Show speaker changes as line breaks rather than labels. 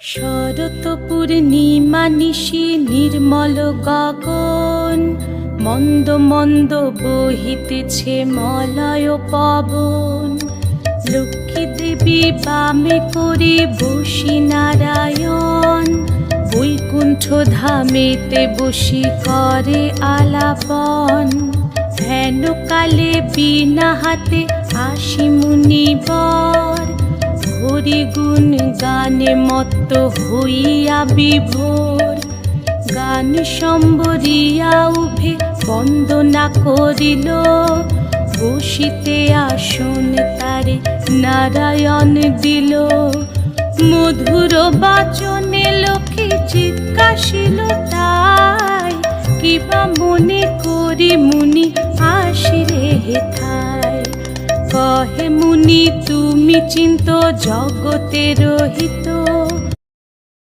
শরৎ পূর্ণিমা নিশি নির্মল গগন, মন্দ মন্দ বহিতেছে মলয় পবন। লক্ষ্মী দেবী বামে করে বসি নারায়ণ, বৈকুণ্ঠ ধামেতে বসি করে আলাপন। হেন কালে বিনা হাতে আসি মুনিবর, হরি গুণ গানে মত্ত হইয়া বিভোর। গান সম্বরিয়া উভে বন্দনা করিল, বসিতে আসন তারে নারায়ণ দিল। মধুর বাচনে লোকে জিজ্ঞাসিল তাই, কিবা মনে করি মুনি আসিরে হেথায়। কহে মুনি তুমি চিন্ত জগতের হিত,